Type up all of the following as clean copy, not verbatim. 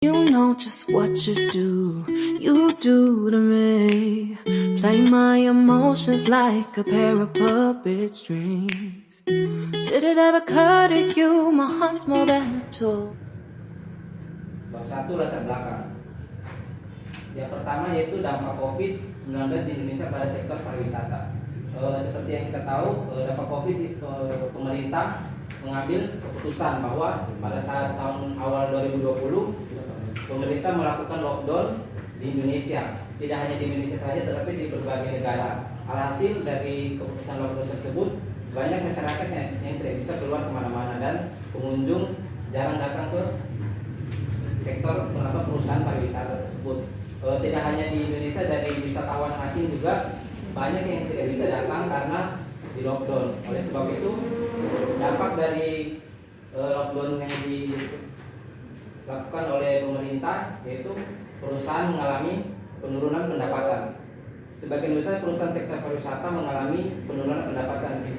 You know just what you do to me. Play my emotions like a pair of puppet strings. Did it ever occur to you, my heart's more than a tool? Bab 1 latar belakang. Yang pertama yaitu dampak COVID-19 di Indonesia pada sektor pariwisata. Seperti yang kita tahu, dampak COVID pemerintah mengambil keputusan bahwa pada saat tahun awal 2020 pemerintah melakukan lockdown di Indonesia. Tidak hanya di Indonesia saja tetapi di berbagai negara. Alhasil dari keputusan lockdown tersebut banyak masyarakat yang tidak bisa keluar kemana-mana dan pengunjung jarang datang ke sektor atau perusahaan pariwisata tersebut. Tidak hanya di Indonesia, dari wisatawan asing juga banyak yang tidak bisa datang karena di lockdown. Oleh sebab itu, dampak dari lockdown yang dilakukan oleh pemerintah yaitu perusahaan mengalami penurunan pendapatan. Sebagian besar perusahaan sektor pariwisata mengalami penurunan pendapatan. Di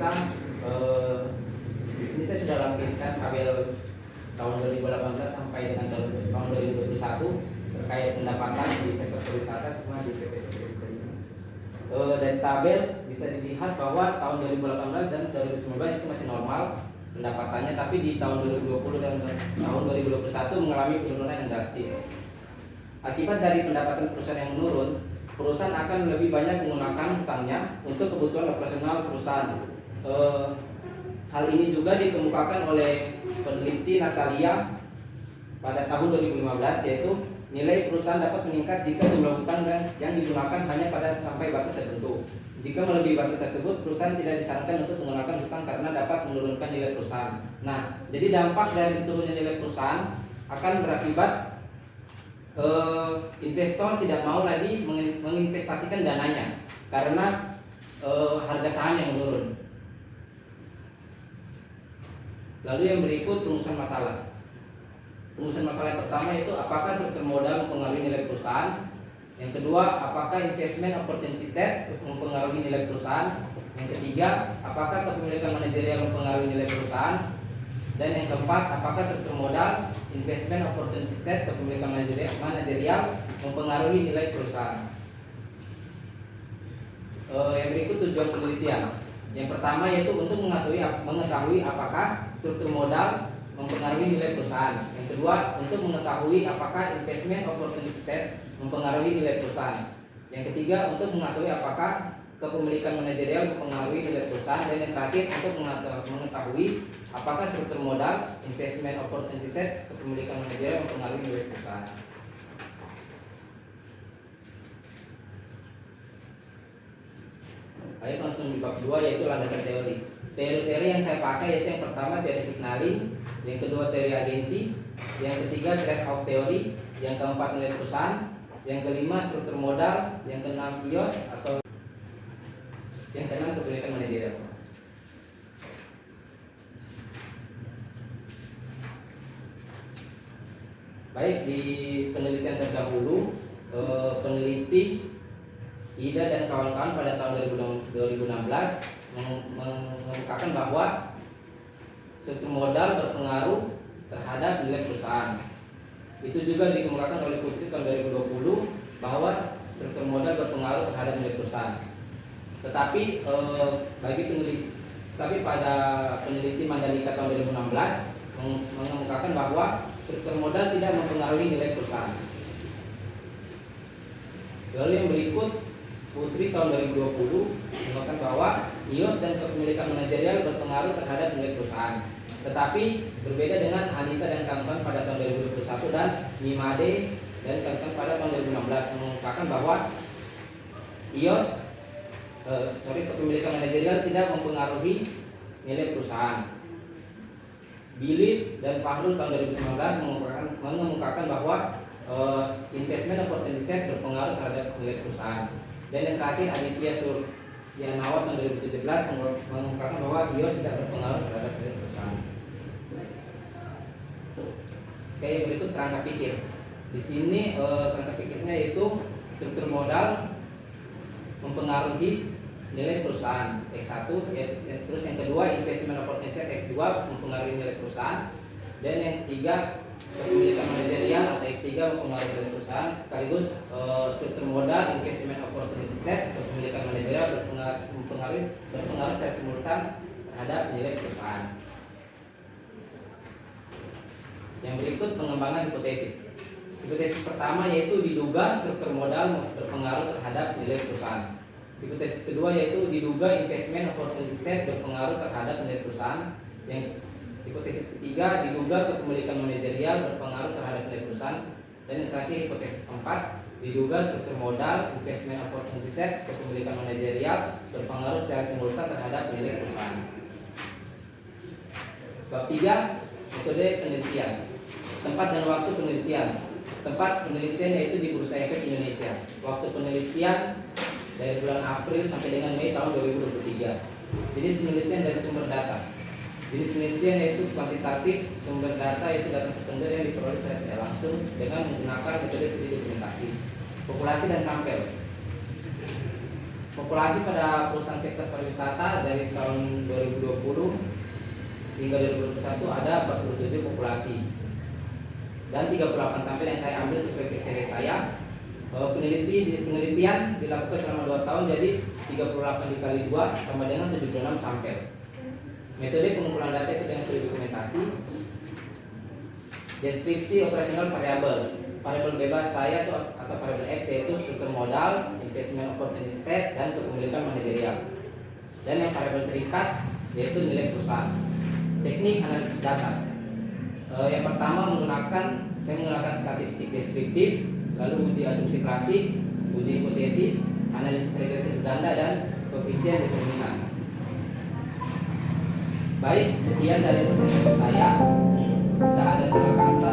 sini saya sudah lampirkan tabel tahun 2018 sampai dengan tahun 2021 terkait pendapatan di sektor pariwisata cuma di PT. Dari tabel bisa dilihat bahwa tahun 2018 dan 2019 itu masih normal pendapatannya, tapi di tahun 2020 dan tahun 2021 mengalami penurunan yang drastis. Akibat dari pendapatan perusahaan yang menurun, perusahaan akan lebih banyak menggunakan hutangnya untuk kebutuhan operasional perusahaan. Hal ini juga dikemukakan oleh peneliti Natalia pada tahun 2015, yaitu nilai perusahaan dapat meningkat jika jumlah hutang yang digunakan hanya pada sampai batas tertentu. Jika melebihi batas tersebut, perusahaan tidak disarankan untuk menggunakan hutang karena dapat menurunkan nilai perusahaan. Nah, jadi dampak dari turunnya nilai perusahaan akan berakibat investor tidak mau lagi menginvestasikan dananya karena harga saham yang menurun. Lalu yang berikut rumusan masalah. Rumusan masalah yang pertama itu apakah struktur modal mempengaruhi nilai perusahaan. Yang kedua, apakah investment opportunity set mempengaruhi nilai perusahaan. Yang ketiga, apakah kepemilikan manajerial mempengaruhi nilai perusahaan. Dan yang keempat, apakah struktur modal, investment opportunity set, kepemilikan manajerial mempengaruhi nilai perusahaan. Yang berikut tujuan penelitian. Yang pertama yaitu untuk mengetahui apakah struktur modal mempengaruhi nilai perusahaan. Yang kedua, untuk mengetahui apakah investment opportunity set mempengaruhi nilai perusahaan. Yang ketiga, untuk mengetahui apakah kepemilikan manajerial mempengaruhi nilai perusahaan. Dan yang terakhir, untuk mengetahui apakah struktur modal, investment opportunity set, kepemilikan manajerial mempengaruhi nilai perusahaan. Baik, langsung di bab 2 yaitu landasan teori. Teori-teori yang saya pakai yaitu yang pertama teori signaling, yang kedua teori agensi, yang ketiga trade off teori, yang keempat nilai perusahaan, yang kelima struktur modal, yang keenam IOS atau yang keenam kepemilikan manajerial. Baik, di penelitian terdahulu peneliti Ida dan kawan-kawan pada tahun 2016 mengungkapkan bahwa struktur modal berpengaruh terhadap nilai perusahaan. Itu juga dikemukakan oleh Putri tahun 2020 bahwa struktur modal berpengaruh terhadap nilai perusahaan. Tetapi pada peneliti Mandalika tahun 2016 mengemukakan bahwa struktur modal tidak mempengaruhi nilai perusahaan. Lalu yang berikut, Putri tahun 2020 mengatakan bahwa IOS dan kepemilikan manajerial berpengaruh terhadap nilai perusahaan. Tetapi berbeda dengan Anita dan kawan-kawan pada tahun 2021 dan Mimade dan kawan-kawan pada tahun 2016 mengungkapkan bahwa kepemilikan manajerial tidak mempengaruhi nilai perusahaan. Billy dan Fahrul tahun 2019 mengemukakan bahwa investment opportunity set berpengaruh terhadap nilai perusahaan. Dan yang terakhir Aditya Suryanawa tahun 2017 mengungkapkan bahwa IOS tidak berpengaruh terhadap nilai perusahaan. Oke, berikut kerangka pikir. Di sini kerangka pikirnya yaitu struktur modal mempengaruhi nilai perusahaan X1, terus yang kedua investment opportunity set X2 mempengaruhi nilai perusahaan, dan yang ketiga kepemilikan manajerial atau X3 mempengaruhi nilai perusahaan, sekaligus struktur modal, investment opportunity set, kepemilikan manajerial berpengaruh secara simultan terhadap nilai perusahaan. Yang berikut pengembangan hipotesis. Hipotesis pertama yaitu diduga struktur modal berpengaruh terhadap nilai perusahaan. Hipotesis kedua yaitu diduga investment opportunity set berpengaruh terhadap nilai perusahaan. Yang hipotesis ketiga diduga kepemilikan manajerial berpengaruh terhadap nilai perusahaan. Dan yang terakhir hipotesis keempat diduga struktur modal, investment opportunity set, kepemilikan manajerial berpengaruh secara simultan terhadap nilai perusahaan. Bab 3, metode penelitian. Tempat dan waktu penelitian. Tempat penelitian yaitu di Bursa Efek Indonesia. Waktu penelitian dari bulan April sampai dengan Mei tahun 2023. Jenis penelitian dari sumber data. Jenis penelitian yaitu kuantitatif, sumber data yaitu data sekunder yang diperoleh secara tidak langsung dengan menggunakan metode studi dokumentasi. Populasi dan sampel. Populasi pada perusahaan sektor pariwisata dari tahun 2020 hingga 2021 ada 47 populasi. Dan 38 sampel yang saya ambil sesuai kriteria saya. Penelitian dilakukan selama 2 tahun, jadi 38 dikali 2 sama dengan 76 sampel. Metode pengumpulan data itu dengan studi dokumentasi. Deskripsi operasional variabel. Variabel bebas saya atau variabel X yaitu struktur modal, investment opportunity set, dan kepemilikan manajerial. Dan yang variabel terikat yaitu nilai perusahaan. Teknik analisis data. Yang pertama saya menggunakan statistik deskriptif, lalu uji asumsi klasik, uji hipotesis, analisis regresi ganda, dan koefisien determinan. Baik, sekian dari presentasi saya. Tidak ada salah kata.